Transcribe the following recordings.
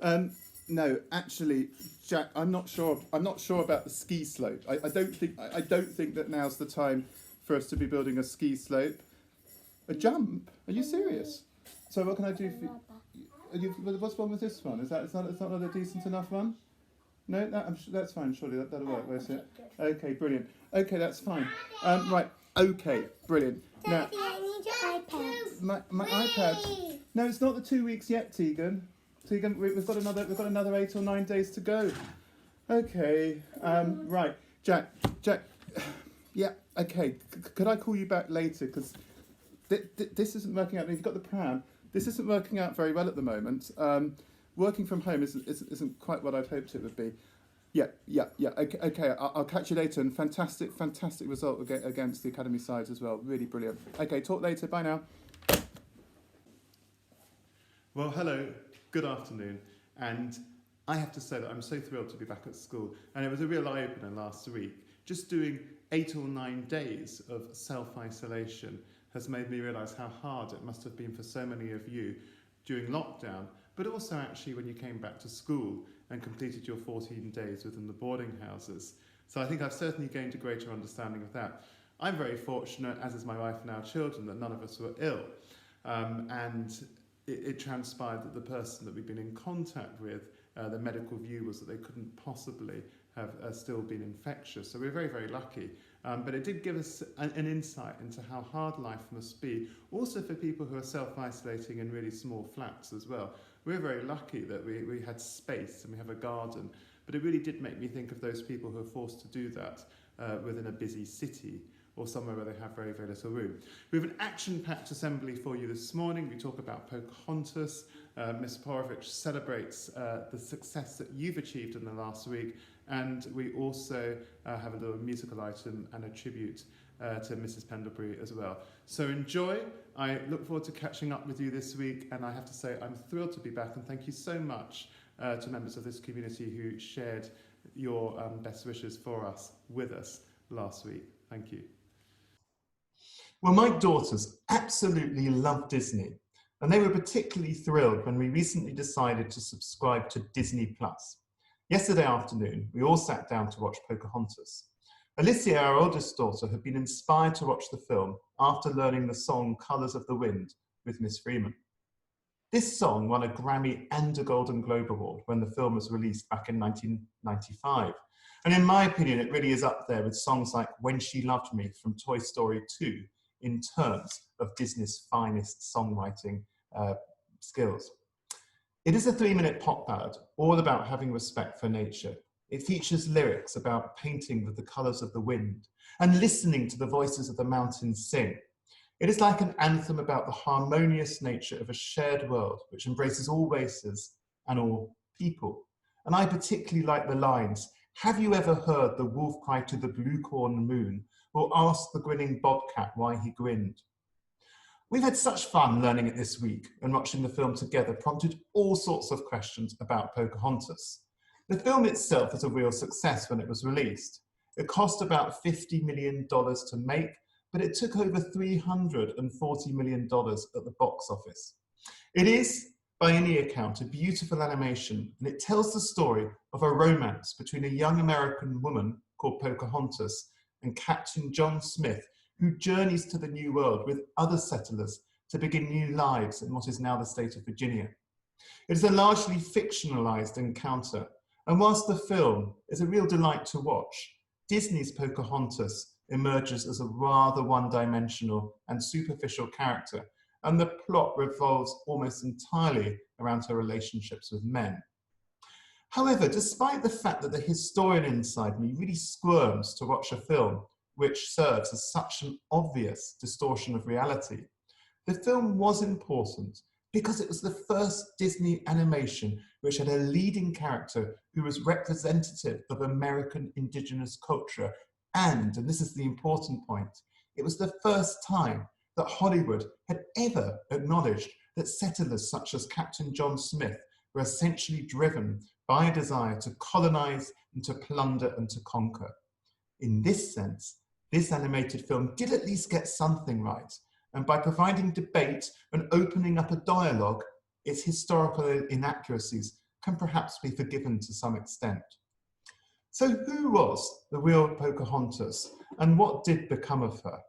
Um, no, actually, Jack, I'm not sure. I'm not sure about the ski slope. I don't think. I don't think that now's the time for us to be building a ski slope. A jump? Are you serious? So what can I do for you? What's wrong with this one? Is that not a decent enough one? No, that's fine. Surely that'll work, won't it? Okay, brilliant. Okay, that's fine. Right. Okay, brilliant. Now, Daddy, I need your iPad. my iPad. No, it's not the 2 weeks yet, Tegan. Tegan, we've got another 8 or 9 days to go. Okay. Right, Jack. Yeah. Okay. Could I call you back later? Because this isn't working out. You've got the pram. This isn't working out very well at the moment. Working from home isn't quite what I'd hoped it would be. Yeah. Okay. I'll catch you later. And fantastic result against the academy sides as well. Really brilliant. Okay, talk later. Bye now. Well, hello. Good afternoon. And I have to say that I'm so thrilled to be back at school. And it was a real eye-opener last week. Just doing 8 or 9 days of self-isolation has made me realise how hard it must have been for so many of you during lockdown, but also actually when you came back to school and completed your 14 days within the boarding houses. So I think I've certainly gained a greater understanding of that. I'm very fortunate, as is my wife and our children, that none of us were ill. And it transpired that the person that we've been in contact with, the medical view was that they couldn't possibly have still been infectious. So we're very, very lucky. But it did give us an insight into how hard life must be, also for people who are self-isolating in really small flats as well. We're very lucky that we had space and we have a garden, but it really did make me think of those people who are forced to do that within a busy city or somewhere where they have very, very little room. We have an action-packed assembly for you this morning. We talk about Pocahontas. Ms. Porovich celebrates the success that you've achieved in the last week, and we also have a little musical item and a tribute to Mrs. Pendlebury as well. So enjoy. I look forward to catching up with you this week, and I have to say I'm thrilled to be back, and thank you so much to members of this community who shared your best wishes for us with us last week. Thank you. Well, my daughters absolutely love Disney, and they were particularly thrilled when we recently decided to subscribe to Disney Plus. Yesterday afternoon, we all sat down to watch Pocahontas. Alicia, our oldest daughter, had been inspired to watch the film after learning the song Colours of the Wind with Miss Freeman. This song won a Grammy and a Golden Globe Award when the film was released back in 1995. And in my opinion, it really is up there with songs like When She Loved Me from Toy Story 2 in terms of Disney's finest songwriting skills. It is a 3-minute pop ballad, all about having respect for nature. It features lyrics about painting with the colours of the wind and listening to the voices of the mountains sing. It is like an anthem about the harmonious nature of a shared world which embraces all races and all people. And I particularly like the lines, "Have you ever heard the wolf cry to the blue corn moon, or ask the grinning bobcat why he grinned?" We've had such fun learning it this week, and watching the film together prompted all sorts of questions about Pocahontas. The film itself was a real success when it was released. It cost about $50 million to make, but it took over $340 million at the box office. It is, by any account, a beautiful animation, and it tells the story of a romance between a young American woman called Pocahontas and Captain John Smith, who journeys to the New World with other settlers to begin new lives in what is now the state of Virginia. It is a largely fictionalized encounter, and whilst the film is a real delight to watch, Disney's Pocahontas emerges as a rather one-dimensional and superficial character, and the plot revolves almost entirely around her relationships with men. However, despite the fact that the historian inside me really squirms to watch a film which serves as such an obvious distortion of reality, the film was important because it was the first Disney animation which had a leading character who was representative of American indigenous culture. And this is the important point, it was the first time that Hollywood had ever acknowledged that settlers such as Captain John Smith were essentially driven by a desire to colonize and to plunder and to conquer. In this sense, this animated film did at least get something right, and by providing debate and opening up a dialogue, its historical inaccuracies can perhaps be forgiven to some extent. So who was the real Pocahontas and what did become of her?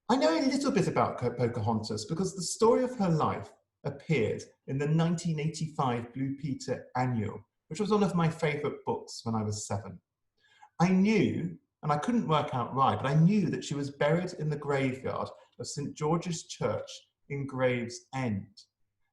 I know a little bit about Pocahontas because the story of her life appeared in the 1985 Blue Peter Annual, which was one of my favourite books when I was 7. I knew, and I couldn't work out why, but I knew that she was buried in the graveyard of St George's Church in Gravesend.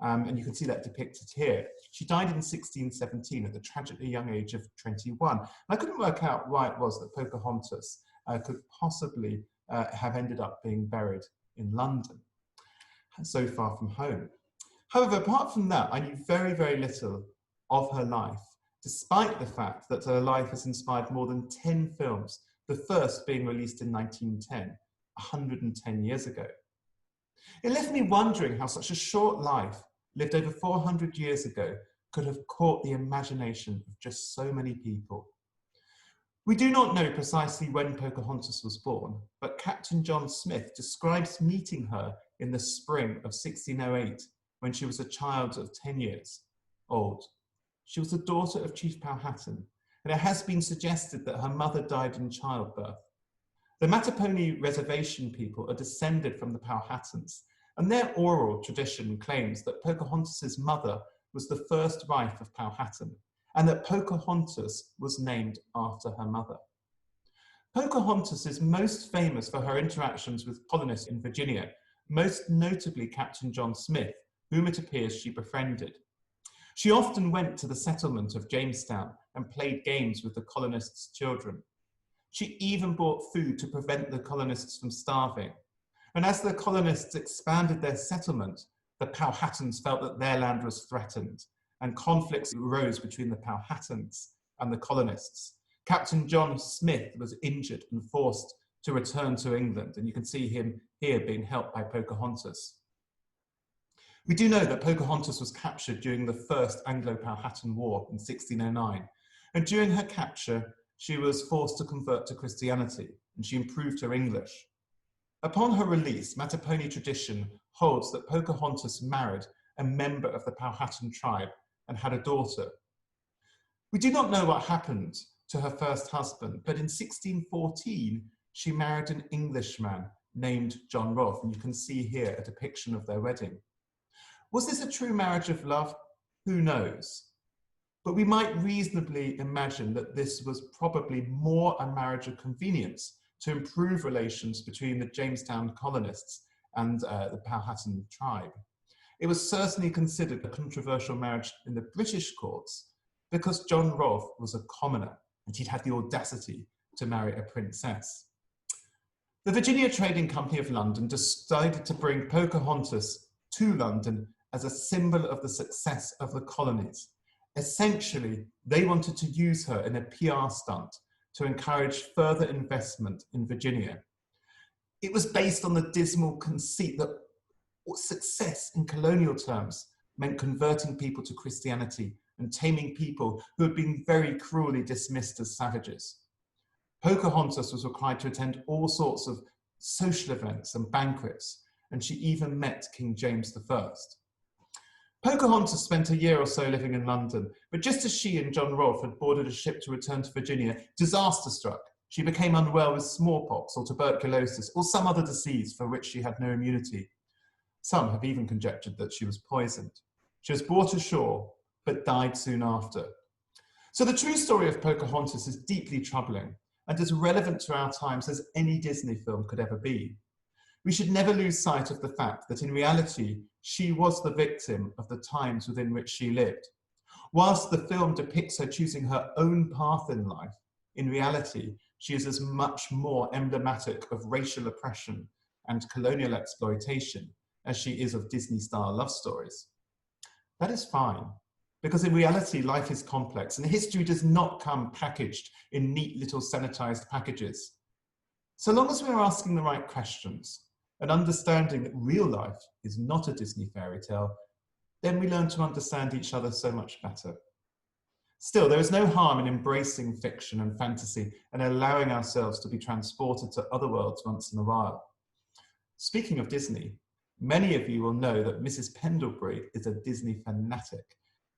And you can see that depicted here. She died in 1617 at the tragically young age of 21. And I couldn't work out why it was that Pocahontas could possibly have ended up being buried in London, so far from home. However, apart from that, I knew very, very little of her life, despite the fact that her life has inspired more than 10 films, the first being released in 1910, 110 years ago. It left me wondering how such a short life, lived over 400 years ago, could have caught the imagination of just so many people. We do not know precisely when Pocahontas was born, but Captain John Smith describes meeting her in the spring of 1608 when she was a child of 10 years old. She was the daughter of Chief Powhatan, and it has been suggested that her mother died in childbirth. The Mattapony Reservation people are descended from the Powhatans, and their oral tradition claims that Pocahontas' mother was the first wife of Powhatan, and that Pocahontas was named after her mother. Pocahontas is most famous for her interactions with colonists in Virginia, most notably Captain John Smith, whom it appears she befriended. She often went to the settlement of Jamestown and played games with the colonists' children. She even bought food to prevent the colonists from starving. And as the colonists expanded their settlement, the Powhatans felt that their land was threatened, and conflicts arose between the Powhatans and the colonists. Captain John Smith was injured and forced to return to England, and you can see him here being helped by Pocahontas. We do know that Pocahontas was captured during the First Anglo-Powhatan War in 1609, and during her capture, she was forced to convert to Christianity, and she improved her English. Upon her release, Mattapony tradition holds that Pocahontas married a member of the Powhatan tribe and had a daughter. We do not know what happened to her first husband, but in 1614, she married an Englishman named John Rolfe, and you can see here a depiction of their wedding. Was this a true marriage of love? Who knows? But we might reasonably imagine that this was probably more a marriage of convenience to improve relations between the Jamestown colonists and the Powhatan tribe. It was certainly considered a controversial marriage in the British courts because John Rolfe was a commoner and he'd had the audacity to marry a princess. The Virginia Trading Company of London decided to bring Pocahontas to London as a symbol of the success of the colonies. Essentially, they wanted to use her in a PR stunt to encourage further investment in Virginia. It was based on the dismal conceit that success in colonial terms meant converting people to Christianity and taming people who had been very cruelly dismissed as savages. Pocahontas was required to attend all sorts of social events and banquets, and she even met King James I. Pocahontas spent a year or so living in London, but just as she and John Rolfe had boarded a ship to return to Virginia, disaster struck. She became unwell with smallpox or tuberculosis or some other disease for which she had no immunity. Some have even conjectured that she was poisoned. She was brought ashore, but died soon after. So the true story of Pocahontas is deeply troubling and as relevant to our times as any Disney film could ever be. We should never lose sight of the fact that in reality, she was the victim of the times within which she lived. Whilst the film depicts her choosing her own path in life, in reality, she is as much more emblematic of racial oppression and colonial exploitation as she is of Disney-style love stories. That is fine, because in reality, life is complex and history does not come packaged in neat little sanitized packages. So long as we're asking the right questions and understanding that real life is not a Disney fairy tale, then we learn to understand each other so much better. Still, there is no harm in embracing fiction and fantasy and allowing ourselves to be transported to other worlds once in a while. Speaking of Disney, many of you will know that Mrs. Pendlebury is a Disney fanatic,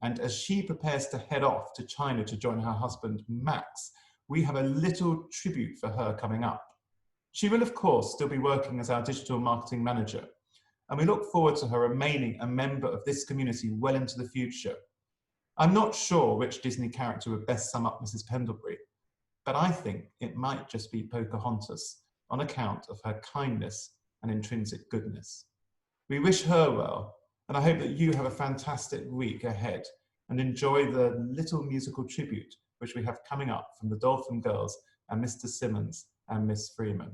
And as she prepares to head off to China to join her husband, Max, we have a little tribute for her coming up. She will, of course, still be working as our digital marketing manager, and we look forward to her remaining a member of this community well into the future. I'm not sure which Disney character would best sum up Mrs. Pendlebury, but I think it might just be Pocahontas on account of her kindness and intrinsic goodness. We wish her well, and I hope that you have a fantastic week ahead and enjoy the little musical tribute which we have coming up from the Dolphin Girls and Mr. Simmons and Miss Freeman.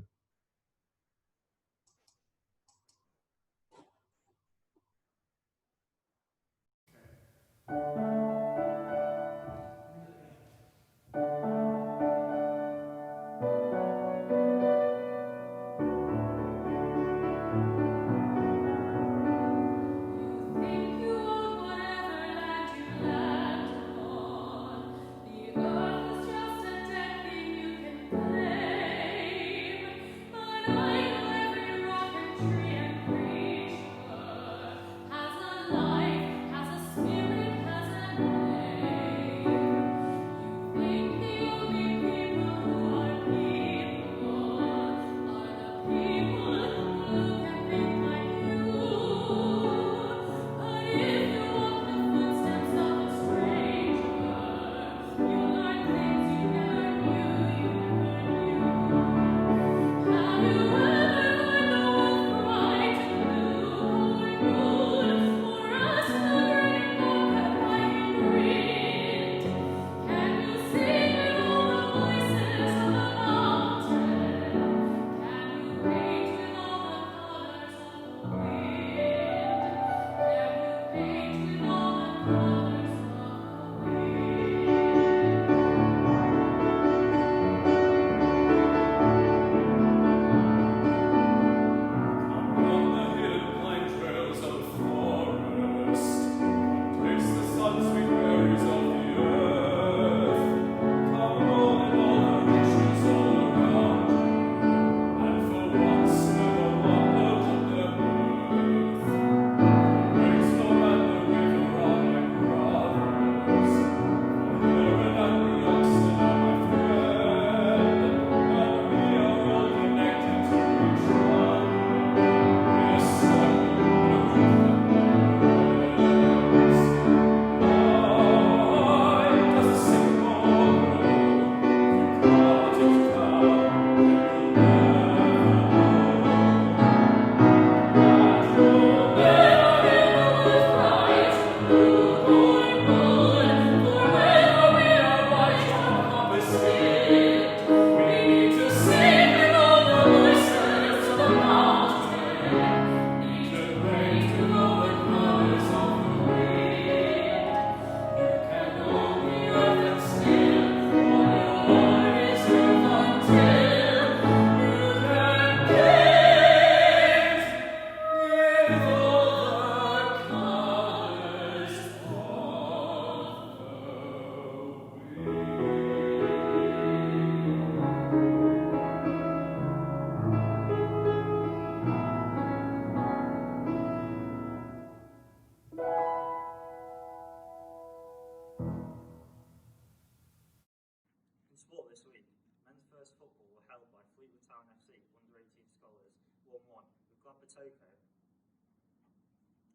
This week, men's first football were held by Fleetwood Town FC under-18 scholars 1-1 with Glabatoco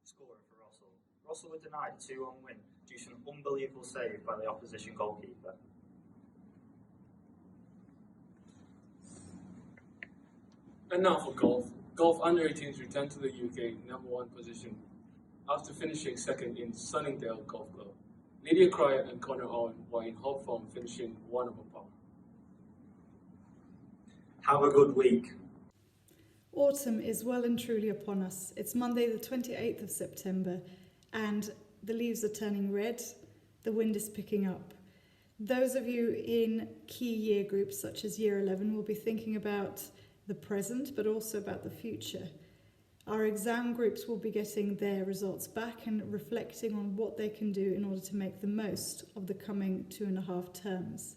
scoring for Rossall. Rossall were denied a 2-1 win due to an unbelievable save by the opposition goalkeeper. And now for golf. Golf under-18s returned to the UK #1 position after finishing second in Sunningdale Golf Club. Lydia Cryer and Connor Owen were in hot form, finishing 1 over par. Have a good week. Autumn is well and truly upon us. It's Monday the 28th of September and the leaves are turning red, the wind is picking up. Those of you in key year groups such as Year 11 will be thinking about the present but also about the future. Our exam groups will be getting their results back and reflecting on what they can do in order to make the most of the coming 2.5 terms.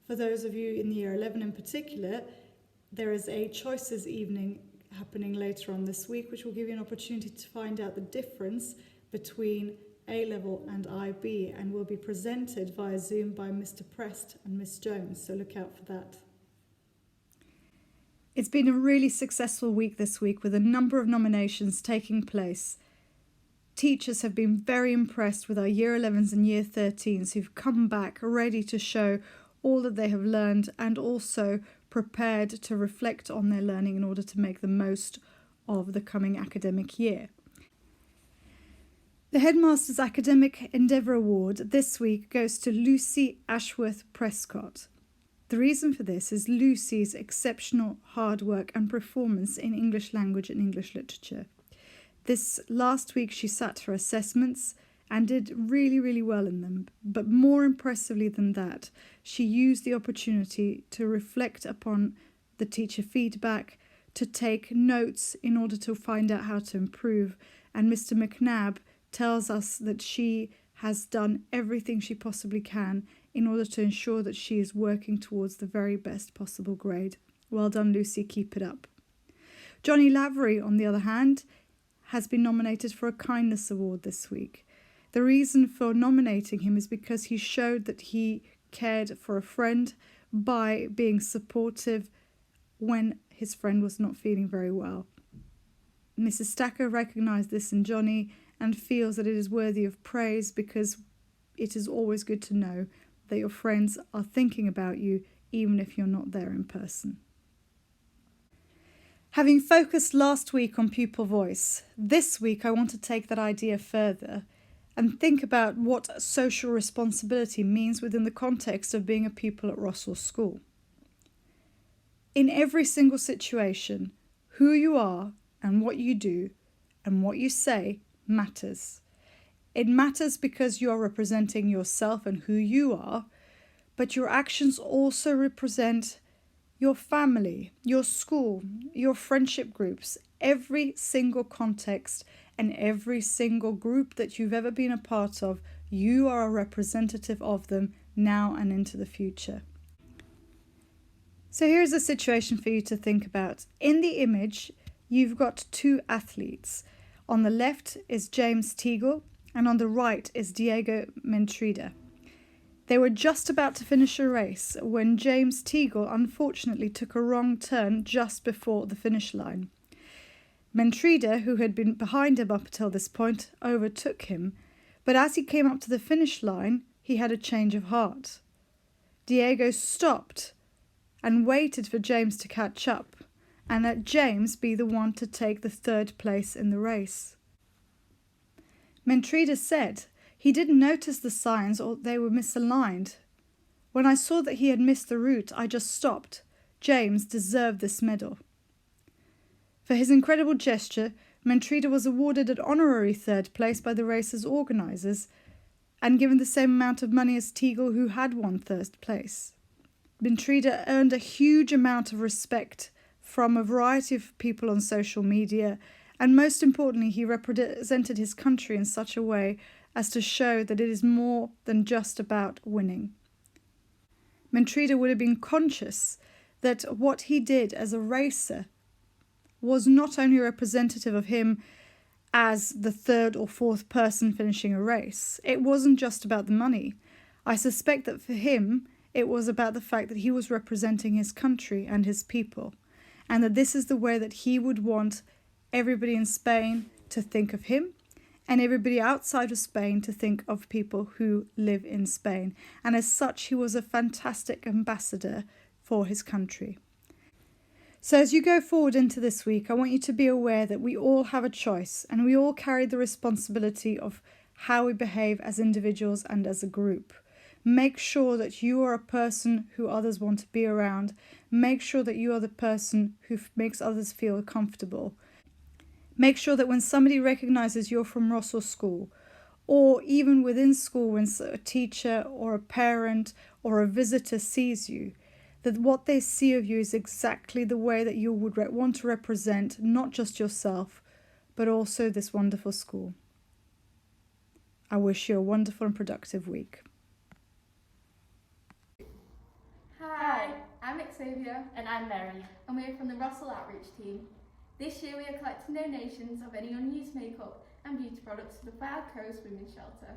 For those of you in Year 11 in particular, there is a choices evening happening later on this week, which will give you an opportunity to find out the difference between A-level and IB, and will be presented via Zoom by Mr. Prest and Miss Jones, so look out for that. It's been a really successful week this week with a number of nominations taking place. Teachers have been very impressed with our Year 11s and Year 13s who've come back ready to show all that they have learned and also prepared to reflect on their learning in order to make the most of the coming academic year. The Headmaster's Academic Endeavour Award this week goes to Lucy Ashworth Prescott. The reason for this is Lucy's exceptional hard work and performance in English language and English literature. This last week she sat her assessments and did really, really well in them. But more impressively than that, she used the opportunity to reflect upon the teacher feedback, to take notes in order to find out how to improve. And Mr. McNabb tells us that she has done everything she possibly can in order to ensure that she is working towards the very best possible grade. Well done, Lucy, keep it up. Johnny Lavery, on the other hand, has been nominated for a Kindness Award this week. The reason for nominating him is because he showed that he cared for a friend by being supportive when his friend was not feeling very well. Mrs. Stacker recognised this in Johnny and feels that it is worthy of praise because it is always good to know that your friends are thinking about you even if you're not there in person. Having focused last week on pupil voice, this week I want to take that idea further and think about what social responsibility means within the context of being a pupil at Rossall School. In every single situation, who you are and what you do and what you say matters. It matters because you are representing yourself and who you are, but your actions also represent your family, your school, your friendship groups, every single context and every single group that you've ever been a part of, you are a representative of them now and into the future. So here's a situation for you to think about. In the image, you've got two athletes. On the left is James Teagle, and on the right is Diego Mentrida. They were just about to finish a race when James Teagle unfortunately took a wrong turn just before the finish line. Mentrida, who had been behind him up until this point, overtook him, but as he came up to the finish line, he had a change of heart. Diego stopped and waited for James to catch up, and let James be the one to take the third place in the race. Mentrida said he didn't notice the signs or they were misaligned. When I saw that he had missed the route, I just stopped. James deserved this medal. For his incredible gesture, Mentrida was awarded an honorary third place by the race's organisers and given the same amount of money as Teagle, who had won third place. Mentrida earned a huge amount of respect from a variety of people on social media, and most importantly, he represented his country in such a way as to show that it is more than just about winning. Mentrida would have been conscious that what he did as a racer was not only representative of him as the third or fourth person finishing a race. It wasn't just about the money. I suspect that for him, it was about the fact that he was representing his country and his people, and that this is the way that he would want everybody in Spain to think of him, and everybody outside of Spain to think of people who live in Spain. And as such, he was a fantastic ambassador for his country. So as you go forward into this week, I want you to be aware that we all have a choice, and we all carry the responsibility of how we behave as individuals and as a group. Make sure that you are a person who others want to be around. Make sure that you are the person who makes others feel comfortable. Make sure that when somebody recognises you're from Rossall School, or even within school when a teacher or a parent or a visitor sees you, that what they see of you is exactly the way that you would want to represent not just yourself, but also this wonderful school. I wish you a wonderful and productive week. Hi, I'm Xavier And I'm Mary. and we are from the Rossall Outreach team. This year we are collecting donations of any unused makeup and beauty products for the Fylde Coast Women's Shelter.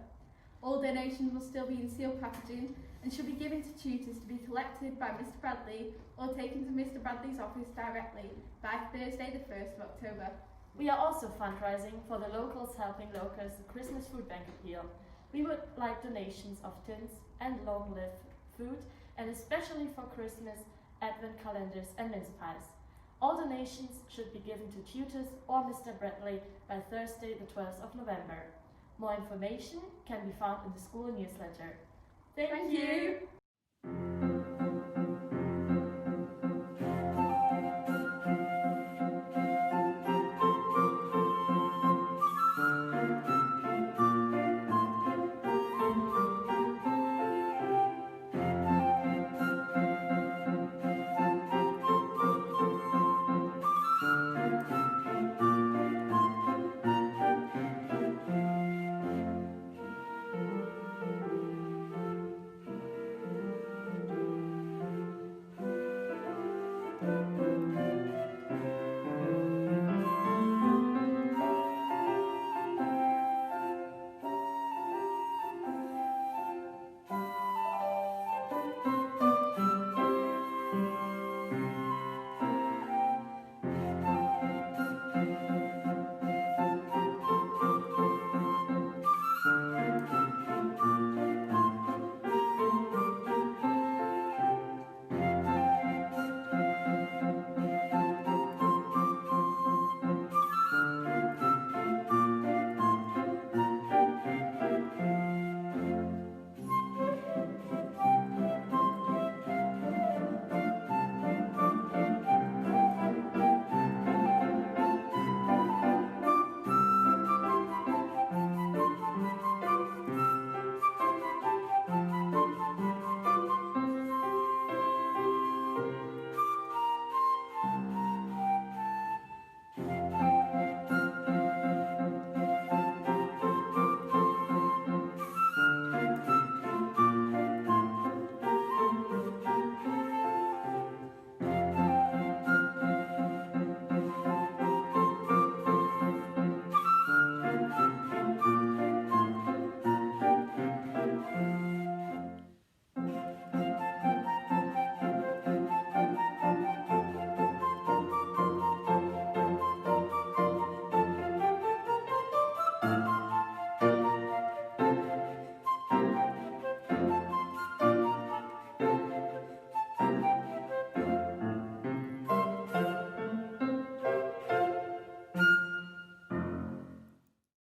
All donations will still be in sealed packaging and should be given to tutors to be collected by Mr Bradley or taken to Mr Bradley's office directly by Thursday the 1st of October. We are also fundraising for the Locals Helping Locals Christmas Food Bank appeal. We would like donations of tins and long-lived food, and especially for Christmas, Advent calendars and mince pies. All donations should be given to tutors or Mr Bradley by Thursday the 12th of November. More information can be found in the school newsletter. Thank you.